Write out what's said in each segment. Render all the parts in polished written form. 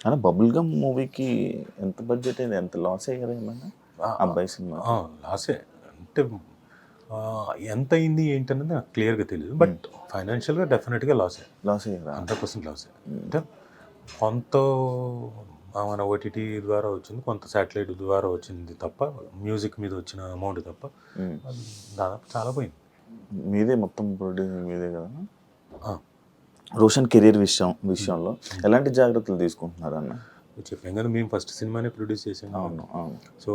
అలా bubble gum మూవీకి ఎంత బడ్జెట్ అయింది, ఎంత లాస్ అయ్యారు ఏమన్నా అబ్బాయి సినిమా? లాసే అంటే ఎంత అయింది ఏంటన్నది నాకు క్లియర్గా తెలియదు, బట్ ఫైనాన్షియల్గా డెఫినెట్గా లాసే, లాస్ అయ్యారా? 100% లాసే. అంటే కొంత మన ఓటీటీ ద్వారా వచ్చింది, కొంత శాటిలైట్ ద్వారా వచ్చింది తప్ప, మ్యూజిక్ మీద వచ్చిన అమౌంట్ తప్ప అది దాదాపు చాలా పోయింది. మీదే మొత్తం ప్రొడ్యూసింగ్ మీదే కదా? రోషన్ కెరీర్ విషయంలో ఎలాంటి జాగ్రత్తలు తీసుకుంటున్నారు అన్న? చెప్పాం కదా, మేము ఫస్ట్ సినిమానే ప్రొడ్యూస్ చేసాము. అవును అవును. సో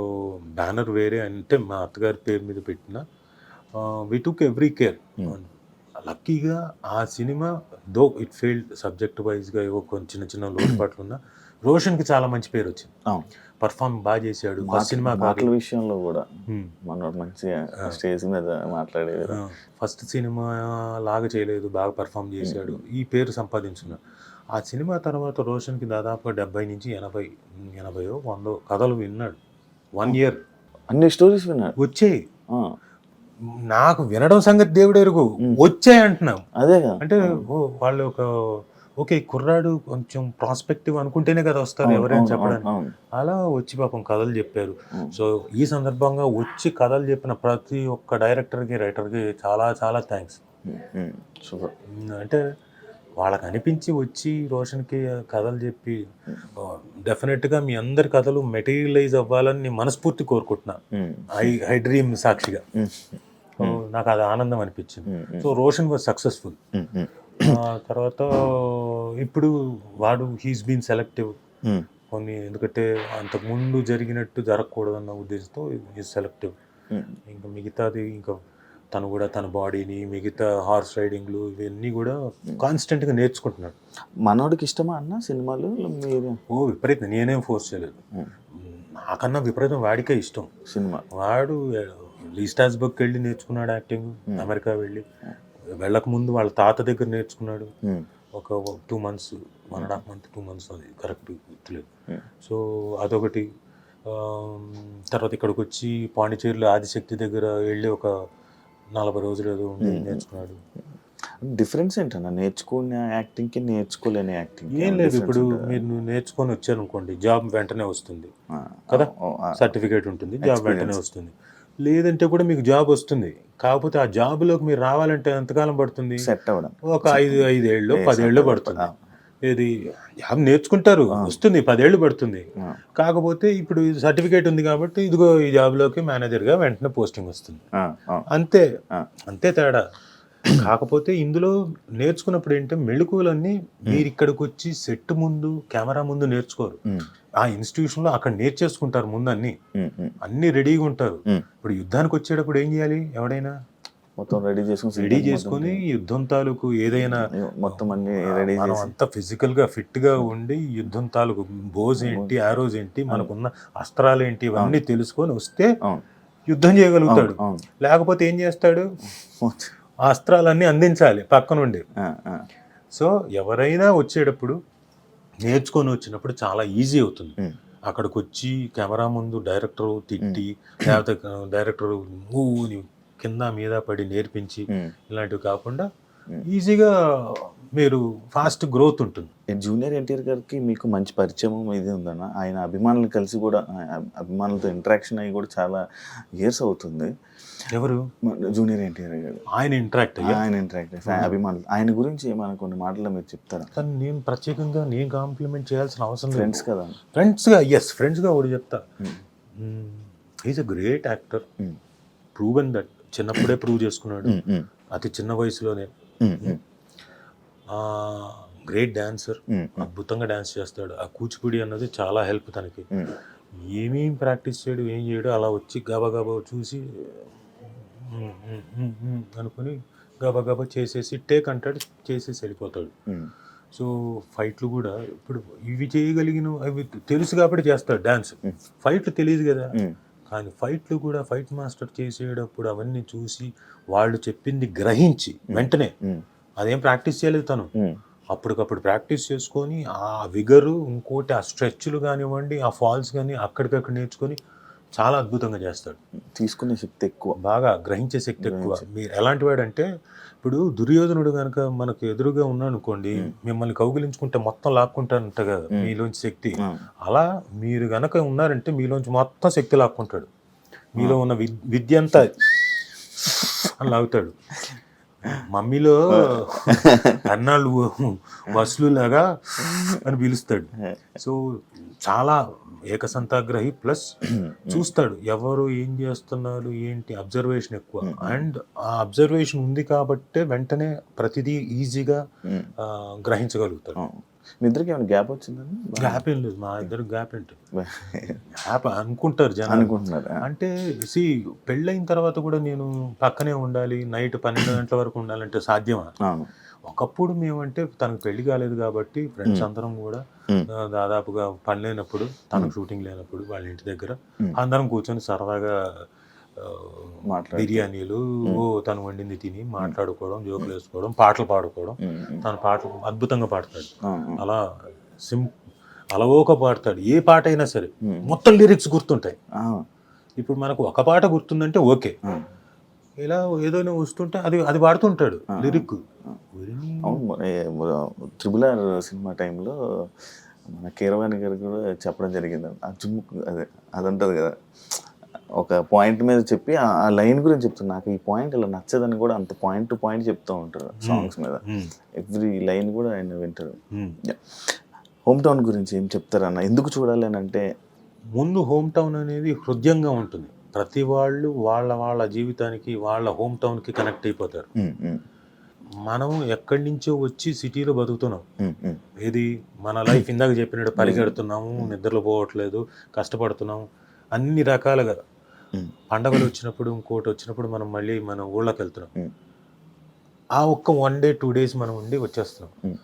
బ్యానర్ వేరే అంటే మా అత్తగారి పేరు మీద పెట్టిన వి టుక్ ఎవ్రీ కేర్. లక్కీగా ఆ cinema though it failed subject వైజ్గా ఏవో కొన్ని చిన్న చిన్న లోటుపాట్లు ఉన్నా రోషన్కి చాలా మంచి పేరు వచ్చింది. పర్ఫార్మ్ బాగా చేశాడు. ఫస్ట్ సినిమా పాటల విషయంలో కూడా మన మంచిగా స్టేజ్ మీద మాట్లాడేది. ఫస్ట్ సినిమా లాగా చేయలేదు, బాగా పర్ఫామ్ చేశాడు, ఈ పేరు సంపాదించున్నాడు. ఆ సినిమా తర్వాత రోషన్కి దాదాపుగా 70 నుంచి 80 100 కథలు విన్నాడు. 1 year అన్ని స్టోరీస్ విన్నాడు. వచ్చాయి. నాకు వినడం సంగతి దేవుడు ఎరుగు, వచ్చాయి అంటున్నాం. అదే అంటే వాళ్ళు ఒక ఓకే కుర్రాడు కొంచెం ప్రాస్పెక్టివ్ అనుకుంటేనే కదా వస్తారు ఎవరైనా చెప్పడానికి. అలా వచ్చి పాపం కథలు చెప్పారు. సో ఈ సందర్భంగా వచ్చి కథలు చెప్పిన ప్రతి ఒక్క డైరెక్టర్కి రైటర్కి చాలా చాలా థ్యాంక్స్. అంటే వాళ్ళకి అనిపించి వచ్చి రోషన్కి కథలు చెప్పి డెఫినెట్గా మీ అందరి కథలు మెటీరియలైజ్ అవ్వాలని నేను మనస్ఫూర్తి కోరుకుంటున్నా, ఐ డ్రీమ్ సాక్షిగా. నాకు అది ఆనందం అనిపించింది. So Roshan was successful. తర్వాత ఇప్పుడు వాడు హీస్ బీన్ సెలెక్టివ్ కొన్ని, ఎందుకంటే అంతకుముందు జరిగినట్టు జరగకూడదన్న ఉద్దేశంతో ఈజ్ సెలెక్టివ్. ఇంకా మిగతాది ఇంకా తను కూడా తన బాడీని, మిగతా హార్స్ రైడింగ్లు ఇవన్నీ కూడా కాన్స్టెంట్గా నేర్చుకుంటున్నాడు. మనోడికి ఇష్టమా అన్న సినిమాలు? విపరీతం. నేనేం ఫోర్స్ చేయలేదు, నాకన్నా విపరీతం వాడికే ఇష్టం సినిమా. వాడు లీస్టాస్బర్గ్కి వెళ్ళి నేర్చుకున్నాడు యాక్టింగ్, అమెరికా వెళ్ళక ముందు వాళ్ళ తాత దగ్గర నేర్చుకున్నాడు ఒక 2 months, 1.5 month 2 months, అది కరెక్ట్ గుర్తులేదు. సో అదొకటి. తర్వాత ఇక్కడికి వచ్చి పాండిచేరిలో ఆదిశక్తి దగ్గర వెళ్ళి ఒక 40 రోజులు ఏదో నేర్చుకున్నాడు. డిఫరెన్స్ ఏంటన్నా నేర్చుకునే యాక్టింగ్కి నేర్చుకోలేని యాక్టింగ్? ఏం లేదు, ఇప్పుడు మీరు నేర్చుకొని వచ్చారనుకోండి జాబ్ వెంటనే వస్తుంది కదా, సర్టిఫికేట్ ఉంటుంది, జాబ్ వెంటనే వస్తుంది. లేదంటే కూడా మీకు జాబ్ వస్తుంది, కాకపోతే ఆ జాబ్లోకి మీరు రావాలంటే ఎంతకాలం పడుతుంది? సెట్ అవ్వడం ఒక 5 ఏళ్ళు 10 ఏళ్ళు పడుతుంది. ఏది జాబ్ నేర్చుకుంటారు, వస్తుంది, 10 ఏళ్ళు పడుతుంది. కాకపోతే ఇప్పుడు సర్టిఫికేట్ ఉంది కాబట్టి ఇదిగో ఈ జాబ్లోకి మేనేజర్గా వెంటనే పోస్టింగ్ వస్తుంది, అంతే అంతే తేడా. కాకపోతే ఇందులో నేర్చుకున్నప్పుడు ఏంటంటే మెళుకువలన్నీ మీరు ఇక్కడికి వచ్చి సెట్ ముందు కెమెరా ముందు నేర్చుకోరు. ఆ ఇన్స్టిట్యూషన్లో అక్కడ నేర్చేసుకుంటారు ముందు, అన్ని రెడీగా ఉంటారు. ఇప్పుడు యుద్ధానికి వచ్చేటప్పుడు ఏం చేయాలి? ఎవడైనా మొత్తం రెడీ చేసుకొని యుద్ధం తాలూకు ఏదైనా మొత్తం అన్ని రెడీ మనం అంతా ఫిజికల్గా ఫిట్గా ఉండి యుద్ధం తాలూకు బోజ్ ఏంటి, ఆరోజ్ ఏంటి, మనకున్న అస్త్రాలు ఏంటి, ఇవన్నీ తెలుసుకొని వస్తే యుద్ధం చేయగలుగుతాడు. లేకపోతే ఏం చేస్తాడు? ఆ అస్త్రాలన్నీ అందించాలి పక్క నుండి. సో ఎవరైనా వచ్చేటప్పుడు నేర్చుకొని వచ్చినప్పుడు చాలా ఈజీ అవుతుంది. అక్కడికి వచ్చి కెమెరా ముందు డైరెక్టర్ తిట్టి, లేకపోతే డైరెక్టర్ కింద మీద పడి నేర్పించి ఇలాంటివి కాకుండా ఈజీగా మీరు ఫాస్ట్ గ్రోత్ ఉంటుంది. జూనియర్ ఎన్టీఆర్ గారికి మీకు మంచి పరిచయం ఇది ఉందన్న. ఆయన అభిమానులు కలిసి కూడా, అభిమానులతో ఇంటరాక్షన్ అయ్యి కూడా చాలా ఇయర్స్ అవుతుంది. ఎవరు? జూనియర్ ఎన్టీఆర్ గారు. ఆయన ఇంటరాక్ట్ అభిమానులు, ఆయన గురించి ఏమైనా కొన్ని మాటలు మీరు చెప్తారా? కానీ నేను ప్రత్యేకంగా నేను కాంప్లిమెంట్ చేయాల్సిన అవసరం లేదు. ఫ్రెండ్స్ కదా, ఫ్రెండ్స్గా ఒకటి చెప్తా, is a great actor, proven that. చిన్నప్పుడే ప్రూవ్ చేసుకున్నాడు, అతి చిన్న వయసులోనే. గ్రేట్ డాన్సర్, అద్భుతంగా డాన్స్ చేస్తాడు. ఆ కూచిపూడి అన్నది చాలా హెల్ప్ తనకి. ఏమేం ప్రాక్టీస్ చేయడు, ఏం చేయడు, అలా వచ్చి గబగబా చూసి అనుకుని గబగబా చేసేసి టేక్ అంటాడు, చేసేసి వెళ్ళిపోతాడు. సో ఫైట్లు కూడా ఇప్పుడు ఇవి చేయగలిగిన అవి తెలుసు కాబట్టి చేస్తాడు డాన్స్. ఫైట్లు తెలియదు కదా, కానీ ఫైట్లు కూడా ఫైట్ మాస్టర్ చేసేటప్పుడు అవన్నీ చూసి వాళ్ళు చెప్పింది గ్రహించి వెంటనే, అదేం ప్రాక్టీస్ చేయలేదు తను, అప్పటికప్పుడు ప్రాక్టీస్ చేసుకొని ఆ విగరు, ఇంకోటి ఆ స్ట్రెచ్లు కానివ్వండి, ఆ ఫాల్స్ కానీ అక్కడికక్కడ నేర్చుకొని చాలా అద్భుతంగా చేస్తాడు. తీసుకునే శక్తి ఎక్కువ. బాగా గ్రహించే శక్తి ఎక్కువ. మీరు ఎలాంటి వాడంటే ఇప్పుడు దుర్యోధనుడు కనుక మనకు ఎదురుగా ఉన్నాడు అనుకోండి, మిమ్మల్ని కౌగిలించుకుంటే మొత్తం లాక్కుంటానంట కదా మీలోంచి శక్తి. అలా మీరు గనక ఉన్నారంటే మీలోంచి మొత్తం శక్తి లాక్కుంటాడు. మీలో ఉన్న విద్య అంతా అని లాగుతాడు. మమ్మీలో అన్నాళ్ళు వసూలులాగా అని పిలుస్తాడు. సో చాలా ఏకసంతాగ్రహి, ప్లస్ చూస్తాడు ఎవరు ఏం చేస్తున్నారు ఏంటి, అబ్జర్వేషన్ ఎక్కువ. అండ్ ఆ అబ్జర్వేషన్ ఉంది కాబట్టే వెంటనే ప్రతిదీ ఈజీగా గ్రహించగలుగుతాడు. మీ ఇద్దరికి ఏమైనా గ్యాప్ వచ్చిందండి? గ్యాప్ ఏం లేదు, మా ఇద్దరు గ్యాప్ ఏంటి, గ్యాప్ అనుకుంటారు జనం. అనుకుంటున్నారు అంటే పెళ్ళైన తర్వాత కూడా నేను పక్కనే ఉండాలి, నైట్ 12 గంటల వరకు ఉండాలంటే సాధ్యమా? ఒకప్పుడు మేమంటే తనకు పెళ్లి కాలేదు కాబట్టి ఫ్రెండ్స్ అందరం కూడా దాదాపుగా పని లేనప్పుడు, తనకు షూటింగ్ లేనప్పుడు వాళ్ళ ఇంటి దగ్గర అందరం కూర్చొని సరదాగా బిర్యానీలు తను వండింది తిని మాట్లాడుకోవడం, జోకులు వేసుకోవడం, పాటలు పాడుకోవడం. తన పాటలు అద్భుతంగా పాడతాడు. అలా అలవోక పాడతాడు. ఏ పాట అయినా సరే మొత్తం లిరిక్స్ గుర్తుంటాయి. ఇప్పుడు మనకు ఒక పాట గుర్తుందంటే ఓకే, ఇలా ఏదైనా వస్తుంటే అది పాడుతుంటాడు లిరిక్. ట్రిబుల్-ఆర్ సినిమా టైంలో మన కీరవాణి గారు కూడా చెప్పడం జరిగింది. ఆ జుమ్ముకు అదంటది కదా, ఒక పాయింట్ మీద చెప్పి ఆ లైన్ గురించి చెప్తాను. నాకు ఈ పాయింట్ ఇలా నచ్చదని కూడా అంత పాయింట్ టు పాయింట్ చెప్తూ ఉంటారు సాంగ్స్ మీద. ఎవ్రీ లైన్ కూడా ఆయన వింటారు. హోమ్ టౌన్ గురించి ఏం చెప్తారన్న? ఎందుకు చూడాలి అని అంటే, ముందు హోమ్ టౌన్ అనేది హృదయంగా ఉంటుంది. ప్రతి వాళ్ళు వాళ్ళ జీవితానికి వాళ్ళ హోమ్ టౌన్కి కనెక్ట్ అయిపోతారు. మనం ఎక్కడి నుంచో వచ్చి సిటీలో బతుకుతున్నాం. ఏది మన లైఫ్ ఇందాక చెప్పినట్టు పరిగెడుతున్నాము, నిద్రలు పోవట్లేదు, కష్టపడుతున్నాము అన్ని రకాలుగా. పండగలు వచ్చినప్పుడు, ఇంకోటి వచ్చినప్పుడు మనం మళ్ళీ మన ఊళ్ళకి వెళ్తున్నాం. ఆ ఒక్క 1 day 2 days మనం ఉండి వచ్చేస్తున్నాం.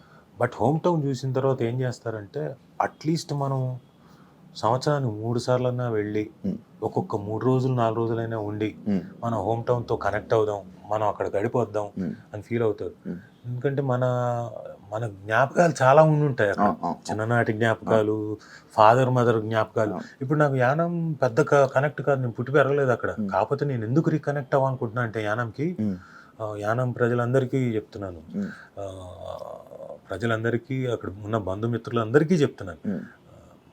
బట్ హోమ్ టౌన్ చూసిన తర్వాత ఏం చేస్తారంటే, అట్లీస్ట్ మనం సంవత్సరానికి 3 సార్లన్నా వెళ్ళి ఒక్కొక్క 3 రోజులు 4 రోజులైనా ఉండి మన హోమ్ టౌన్తో కనెక్ట్ అవుదాం, మనం అక్కడ గడిపోద్దాం అని ఫీల్ అవుతారు. ఎందుకంటే మన జ్ఞాపకాలు చాలా ఉండుంటాయి అక్కడ. చిన్ననాటి జ్ఞాపకాలు, ఫాదర్ మదర్ జ్ఞాపకాలు. ఇప్పుడు నాకు యానం పెద్ద కనెక్ట్ కాదు, నేను పుట్టి పెరగలేదు అక్కడ. కాకపోతే నేను ఎందుకు రీకనెక్ట్ అవ్వాలనుకుంటున్నా అంటే యానంకి, యానం ప్రజలందరికీ చెప్తున్నాను, ప్రజలందరికీ అక్కడ ఉన్న బంధుమిత్రులందరికీ చెప్తున్నాను,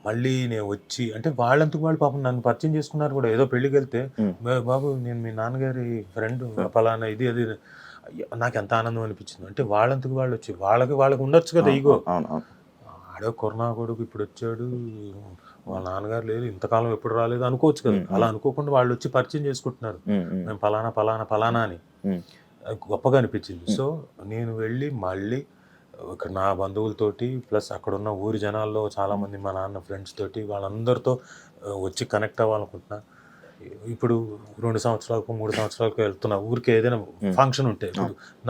మళ్ళీ నేను వచ్చి అంటే వాళ్ళంతకు వాళ్ళు పాపం నన్ను పరిచయం చేసుకున్నారు కూడా. ఏదో పెళ్ళికి వెళ్తే, బాబు నేను మీ నాన్నగారి ఫ్రెండ్ ఫలానా ఇది అది, నాకు ఎంత ఆనందం అనిపించింది. అంటే వాళ్ళంతకు వాళ్ళు వచ్చి వాళ్ళకి ఉండొచ్చు కదా ఈగో. ఆడో కరోనా కొడుకు ఇప్పుడు వచ్చాడు, వాళ్ళ నాన్నగారు లేదు, ఇంతకాలం ఎప్పుడు రాలేదు అనుకోవచ్చు కదా. అలా అనుకోకుండా వాళ్ళు వచ్చి పరిచయం చేసుకుంటున్నారు, మేము ఫలానా అని. గొప్పగా అనిపించింది. సో నేను వెళ్ళి మళ్ళీ ఇక్కడ నా బంధువులతోటి, ప్లస్ అక్కడ ఉన్న ఊరి జనాల్లో చాలామంది మా నాన్న ఫ్రెండ్స్ తోటి వాళ్ళందరితో వచ్చి కనెక్ట్ అవ్వాలనుకుంటున్నా. ఇప్పుడు 2 సంవత్సరాలకు 3 సంవత్సరాలకు వెళ్తున్నా ఊరికి. ఏదైనా ఫంక్షన్ ఉంటే,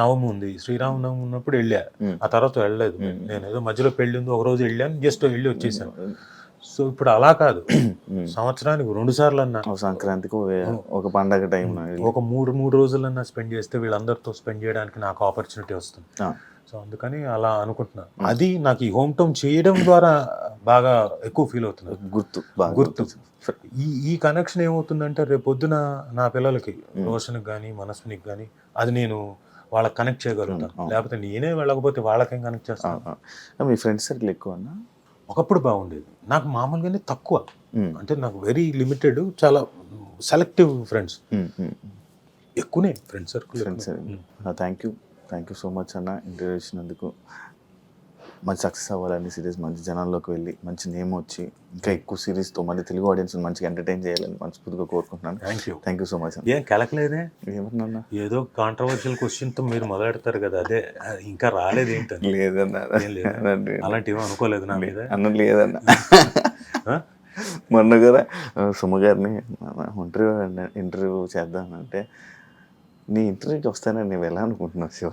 నవమి ఉంది, శ్రీరామనవమి ఉన్నప్పుడు వెళ్ళా, ఆ తర్వాత వెళ్ళలేదు. నేను ఏదో మధ్యలో పెళ్ళి ఉంది, ఒక రోజు వెళ్ళాను, జస్ట్ వెళ్ళి వచ్చేసాను. సో ఇప్పుడు అలా కాదు, సంవత్సరానికి 2 సార్లు అన్నా, సంక్రాంతికి ఒక పండగ టైం ఒక 3 రోజులన్నా స్పెండ్ చేస్తే వీళ్ళందరితో స్పెండ్ చేయడానికి నాకు ఆపర్చునిటీ వస్తుంది. సో అందుకని అలా అనుకుంటున్నా. అది నాకు ఈ హోమ్ టౌన్ చేయడం ద్వారా బాగా ఎక్కువ ఫీల్ అవుతుంది. గుర్తు ఈ కనెక్షన్ ఏమవుతుందంటే, రేపు పొద్దున నా పిల్లలకి, రోషన్కి కానీ మనస్వినికి కానీ, అది నేను వాళ్ళకి కనెక్ట్ చేయగలుగుతాను. లేకపోతే నేనే వెళ్ళకపోతే వాళ్ళకేం కనెక్ట్ చేస్తాను. మీ ఫ్రెండ్స్ సర్కిల్ ఎక్కువ? ఒకప్పుడు బాగుండేది, నాకు మామూలుగానే తక్కువ. అంటే నాకు వెరీ లిమిటెడ్, చాలా సెలెక్టివ్ ఫ్రెండ్స్. ఎక్కువనే friends circle. Thank you so much అన్న, ఇంటర్వ్యూ ఇచ్చినందుకు. మంచి సక్సెస్ అవ్వాలని సిరీస్, మంచి జనాల్లోకి వెళ్ళి మంచి నేమ్ వచ్చి ఇంకా ఎక్కువ సిరీస్తో మళ్ళీ తెలుగు ఆడియన్స్ మంచిగా ఎంటర్టైన్ చేయాలని మనస్ఫూర్తిగా కోరుకుంటున్నాను. Thank you so much. ఏం కలకలేదే? ఏమన్నా ఏదో కాంట్రవర్షియల్ క్వశ్చన్తో మీరు మొదలెడతారు కదా, అదే ఇంకా రాలేదు ఏంటని? లేదన్నా, అలాంటివి అనుకోలేదు నా మీద. లేదన్నా, మొన్న కూడా సుమ గారిని ఇంటర్వ్యూ చేద్దామంటే, నీ ఇంటర్వ్యూకి వస్తానని నేను ఎలా అనుకుంటున్నావు శివ?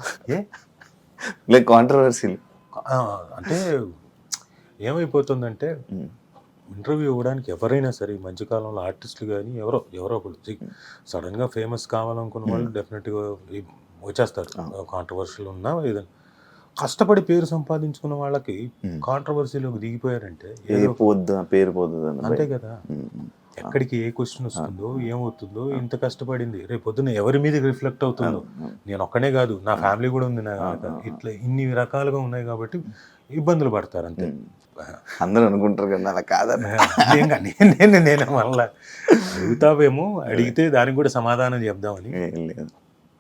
లైక్ కాంట్రవర్సీ అంటే ఏమైపోతుందంటే, ఇంటర్వ్యూ ఇవ్వడానికి ఎవరైనా సరే ఈ మధ్యకాలంలో ఆర్టిస్టులు కానీ ఎవరో ఒకరు సడన్గా ఫేమస్ కావాలనుకున్న వాళ్ళు డెఫినెట్గా వచ్చేస్తారు. కాంట్రవర్షియల్ ఉన్నా ఏదైనా కష్టపడి పేరు సంపాదించుకున్న వాళ్ళకి కాంట్రవర్సీలోకి దిగిపోయారంటే ఏదో పేరు పోద్దు అంతే కదా. ఎక్కడికి ఏ క్వశ్చన్ వస్తుందో ఏమవుతుందో, ఇంత కష్టపడింది రేపు పొద్దున ఎవరి మీద రిఫ్లెక్ట్ అవుతుందో. నేను ఒక్కనే కాదు, నా ఫ్యామిలీ కూడా ఉంది, నా ఇట్లా ఇన్ని రకాలుగా ఉన్నాయి కాబట్టి ఇబ్బందులు పడతారు అంతే. అందరూ అనుకుంటారు కదా అలా కాదని. నేను మళ్ళా అడుగుతావేమో, అడిగితే దానికి కూడా సమాధానం చెప్దామని. లేదు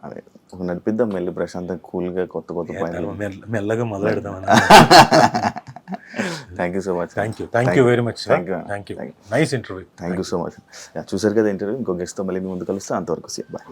అదే నడిపిద్దాం వెళ్ళి ప్రశాంతంగా కూల్గా కొత్త పాయింట్లు మెల్లగా మొదలెడదామని. Thank you so much. Thank you very much. Thank you. Nice interview. Thank you so much. చూసారు కదా ఇంటర్వ్యూ. ఇంకో గెస్ట్తో మళ్ళీ మీ ముందు కలుస్తే అంతవరకు బాయ్.